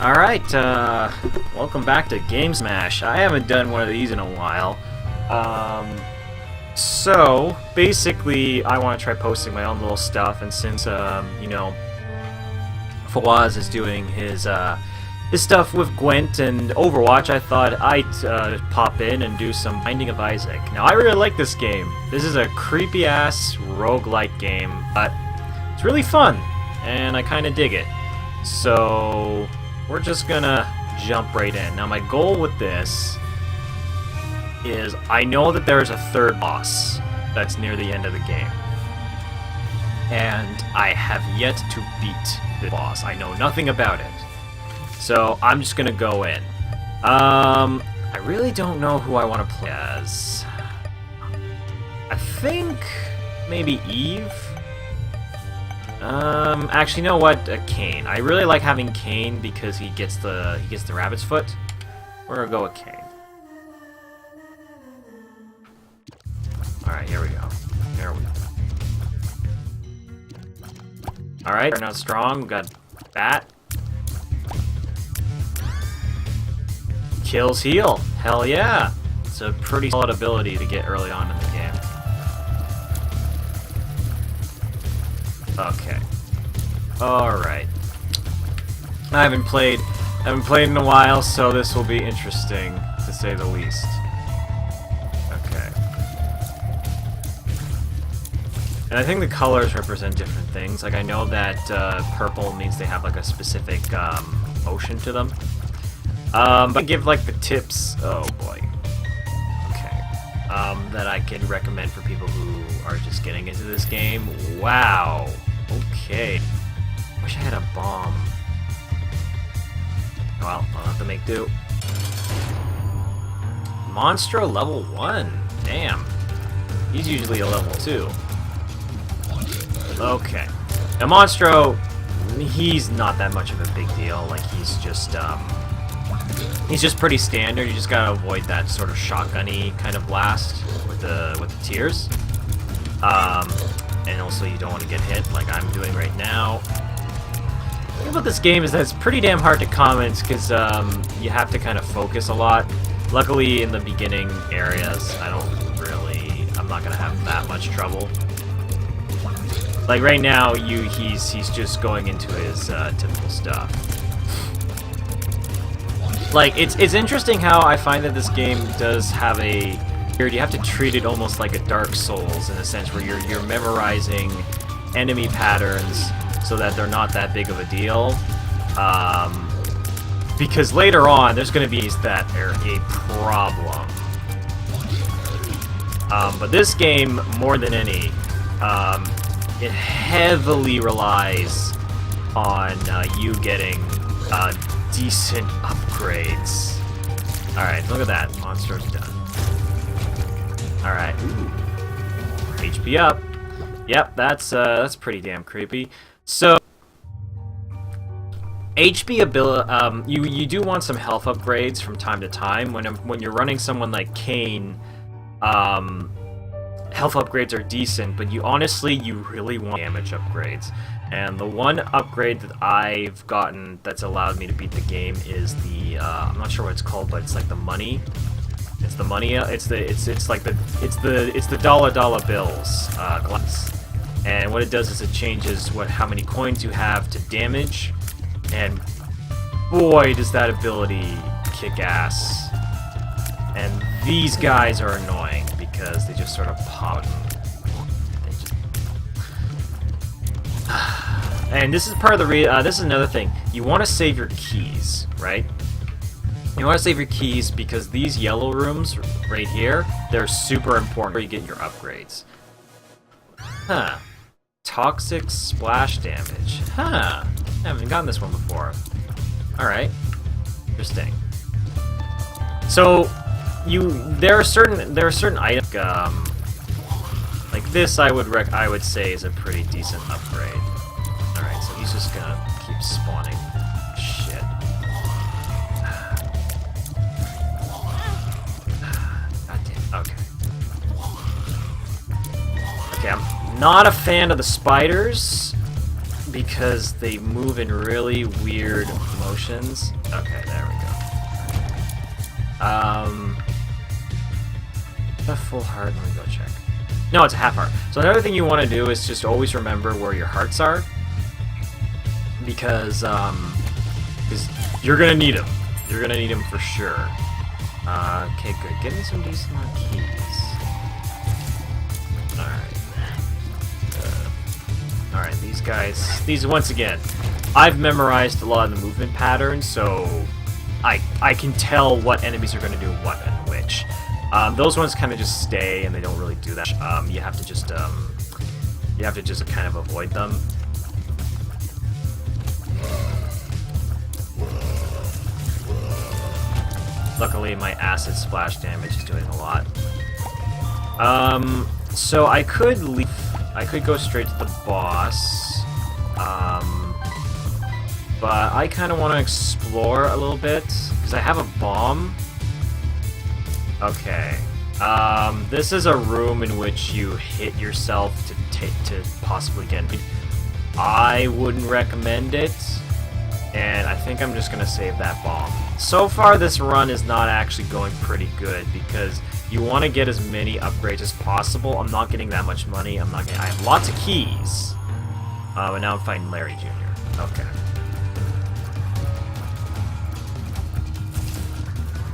Alright, welcome back to Game Smash. I haven't done one of these in a while. So, basically, I want to try posting my own little stuff, and since, you know, Fawaz is doing his stuff with Gwent and Overwatch, I thought I'd pop in and do some Binding of Issac. Now, I really like this game. This is a creepy-ass roguelike game, but it's really fun, and I kind of dig it. So, we're just gonna jump right in. Now, my goal with this is I know that there's a third boss that's near the end of the game, and I have yet to beat the boss. I know nothing about it, so I'm just gonna go in. I really don't know who I want to play as. I think maybe Eve. Actually, you know what? Kane. I really like having Kane because he gets the rabbit's foot. We're gonna go with Kane. All right, here we go. There we go. All right, starting out strong. We got Bat. Kills heal. Hell yeah! It's a pretty solid ability to get early on in the game. Okay. Alright. I haven't played in a while, so this will be interesting, to say the least. Okay. And I think the colors represent different things. Like, I know that purple means they have, like, a specific motion to them. But I give, like, the tips... Oh, boy. Okay. That I can recommend for people who are just getting into this game. Wow. Okay. Wish I had a bomb. Well, I'll have to make do. Monstro level 1. Damn. He's usually a level 2. Okay. Now Monstro, he's not that much of a big deal. Like, he's just pretty standard. You just gotta avoid that sort of shotgun-y kind of blast with the tears. And also you don't want to get hit like I'm doing right now. The thing about this game is that it's pretty damn hard to comment because you have to kind of focus a lot. Luckily in the beginning areas I'm not gonna have that much trouble. Like right now he's just going into his typical stuff. Like it's interesting how I find that this game does have a you have to treat it almost like a Dark Souls in a sense where you're memorizing enemy patterns so that they're not that big of a deal. Because later on, there's going to be that are a problem. But this game, more than any, it heavily relies on you getting decent upgrades. Alright, look at that. Monster's done. Alright. HP up. Yep, that's pretty damn creepy. So HP ability, you do want some health upgrades from time to time. When you're running someone like Kane, health upgrades are decent, but you really want damage upgrades. And the one upgrade that I've gotten that's allowed me to beat the game is the I'm not sure what it's called, but it's like the money. It's the money. It's the dollar bills glass, and what it does is it changes how many coins you have to damage, and boy does that ability kick ass. And these guys are annoying because they just sort of pop. And this is part of the this is another thing. You want to save your keys, right? You want to save your keys because these yellow rooms right here, they're super important where you get your upgrades. Huh. Toxic splash damage. Huh. I haven't gotten this one before. Alright. Interesting. So, there are certain items, like this I would say is a pretty decent upgrade. Alright, so he's just gonna keep spawning. Shit. Okay. Okay, I'm not a fan of the spiders, because they move in really weird motions. Okay, there we go. A full heart, let me go check. No, it's a half heart. So another thing you want to do is just always remember where your hearts are. Because you're gonna need them. You're gonna need them for sure. Okay, good. Getting some decent amount of keys. Alright. Alright, these guys... These, once again, I've memorized a lot of the movement patterns, so I can tell what enemies are gonna do what and which. Those ones kind of just stay, and they don't really do that. You have to just kind of avoid them. Luckily, my acid splash damage is doing a lot. So I could leave. I could go straight to the boss. But I kind of want to explore a little bit because I have a bomb. Okay. This is a room in which you hit yourself to possibly get. I wouldn't recommend it. And I think I'm just going to save that bomb. So far, this run is not actually going pretty good, because you want to get as many upgrades as possible. I'm not getting that much money. I have lots of keys. And now I'm fighting Larry Jr. Okay.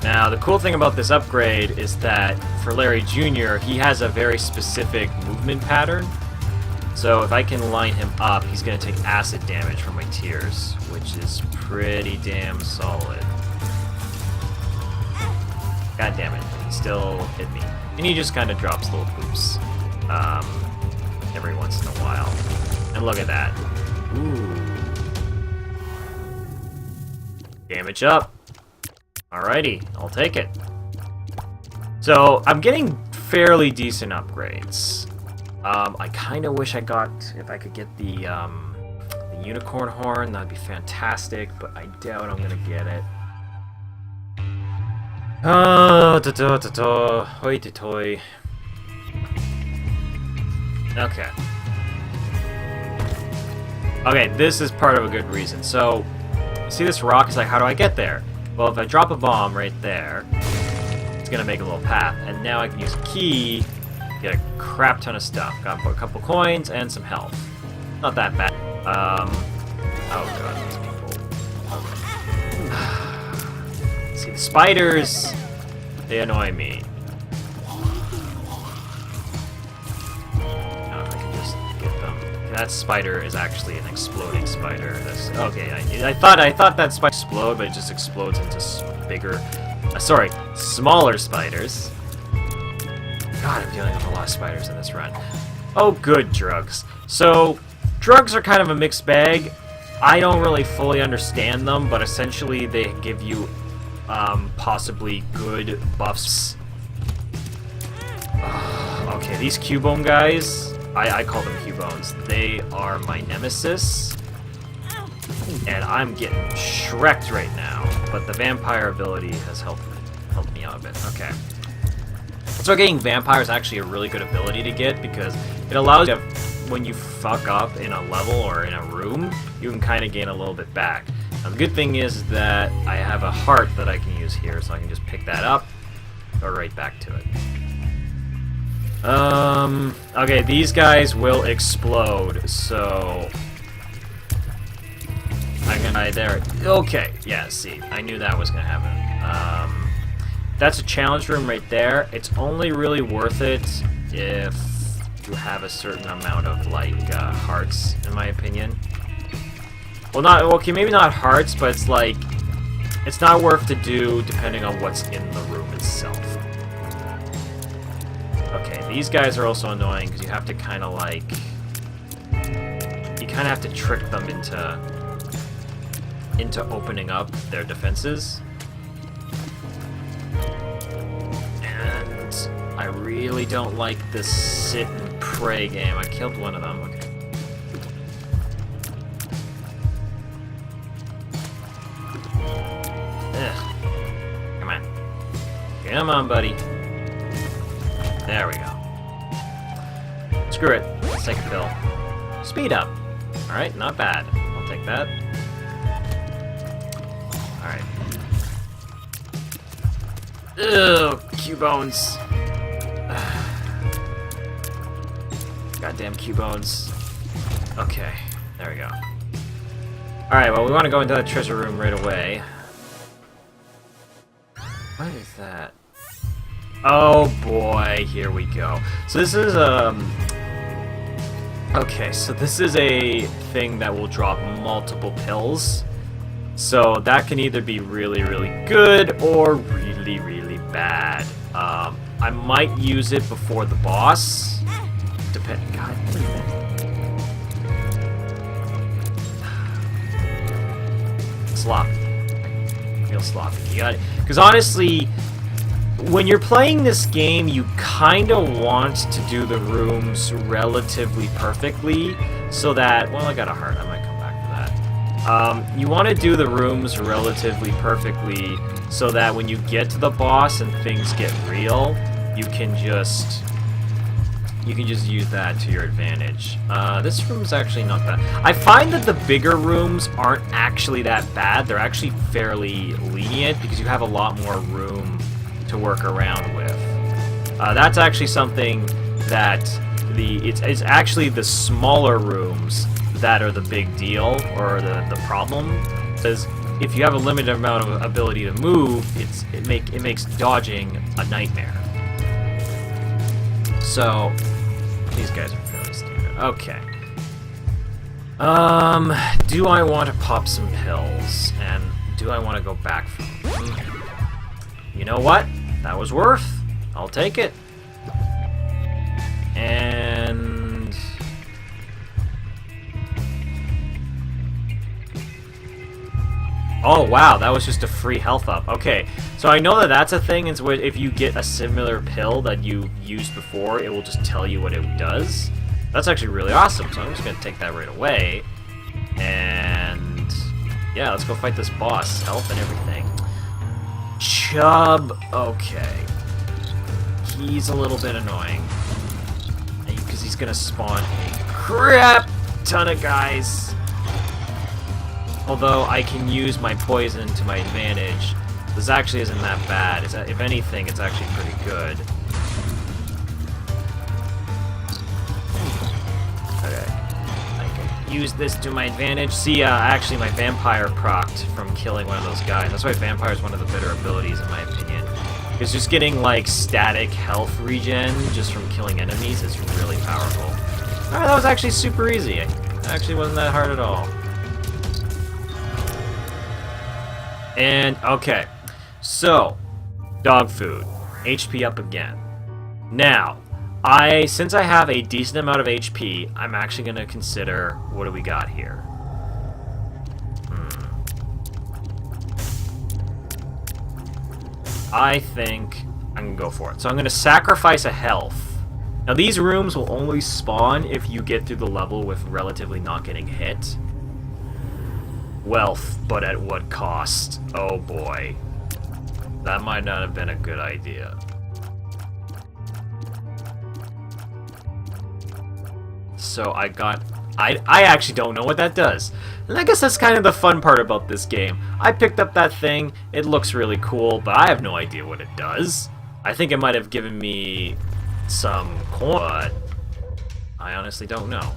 Now, the cool thing about this upgrade is that for Larry Jr., he has a very specific movement pattern. So if I can line him up, he's going to take acid damage from my tears, which is pretty damn solid. God damn it, he still hit me. And he just kind of drops little poops every once in a while. And look at that. Ooh. Damage up. Alrighty, I'll take it. So, I'm getting fairly decent upgrades. I kind of wish if I could get the unicorn horn, that'd be fantastic, but I doubt I'm gonna get it. Hoity-toy. Okay. Okay, this is part of a good reason. So, see this rock? It's like, how do I get there? Well, if I drop a bomb right there, it's gonna make a little path, and now I can use a key. Get a crap ton of stuff. Got a couple coins and some health. Not that bad. Oh god, these people. See, the spiders, they annoy me. Now if I can just get them. That spider is actually an exploding spider. That's okay. I thought that spider explode, but it just explodes into bigger, smaller spiders. God, I'm dealing with a lot of spiders in this run. Oh, good, drugs. So, drugs are kind of a mixed bag. I don't really fully understand them, but essentially they give you possibly good buffs. Okay, these Cubone guys, I call them Cubones. They are my nemesis. And I'm getting shreked right now, but the vampire ability has helped me out a bit. Okay. So getting vampire is actually a really good ability to get because it allows you to, when you fuck up in a level or in a room, you can kind of gain a little bit back. Now the good thing is that I have a heart that I can use here, so I can just pick that up, go right back to it. Okay, these guys will explode, so I'm gonna die there. Okay, yeah, see, I knew that was gonna happen. That's a challenge room right there. It's only really worth it if you have a certain amount of, like, hearts, in my opinion. Well, okay, maybe not hearts, but it's like, it's not worth to do depending on what's in the room itself. Okay, these guys are also annoying because you have to kind of, like, you kind of have to trick them into opening up their defenses. I really don't like this sit and pray game. I killed one of them. Okay. Ugh. Come on. Come on, buddy. There we go. Screw it. Let's take a pill. Speed up. Alright, not bad. I'll take that. Alright. Ugh, Q-bones. Goddamn Q-bones. Okay, there we go. Alright, well, we want to go into that treasure room right away. What is that? Oh boy, here we go. So this is, okay, so this is a thing that will drop multiple pills. So that can either be really, really good or really, really bad. I might use it before the boss. God, sloppy. Real sloppy. You got it. Because honestly, when you're playing this game, you kind of want to do the rooms relatively perfectly, so that, well, I got a heart. I might come back to that. You want to do the rooms relatively perfectly, so that when you get to the boss and things get real, you can just use that to your advantage. This room's actually not bad. I find that the bigger rooms aren't actually that bad. They're actually fairly lenient because you have a lot more room to work around with. That's actually something that it's actually the smaller rooms that are the big deal, or the problem. Because if you have a limited amount of ability to move, it makes dodging a nightmare. So these guys are fairly standard. Okay. Do I want to pop some pills? And do I want to go back from them? You know what? That was worth. I'll take it. And oh wow, that was just a free health up. Okay, so I know that that's a thing. It's where if you get a similar pill that you used before, it will just tell you what it does. That's actually really awesome. So I'm just gonna take that right away. And yeah, let's go fight this boss. Health and everything. Chub. Okay. He's a little bit annoying. Because he's gonna spawn a crap ton of guys. Although I can use my poison to my advantage. This actually isn't that bad. If anything, it's actually pretty good. Okay. I can use this to my advantage. See, actually my vampire procced from killing one of those guys. That's why vampire is one of the better abilities in my opinion. Because just getting like static health regen just from killing enemies is really powerful. Alright, that was actually super easy. It actually wasn't that hard at all. And, okay. So, dog food. HP up again. Now, since I have a decent amount of HP, I'm actually going to consider, what do we got here? I think I'm going to go for it. So I'm going to sacrifice a health. Now these rooms will only spawn if you get through the level with relatively not getting hit. Wealth, but at what cost? Oh boy. That might not have been a good idea. So I actually don't know what that does. And I guess that's kind of the fun part about this game. I picked up that thing, it looks really cool, but I have no idea what it does. I think it might have given me some coin, but I honestly don't know.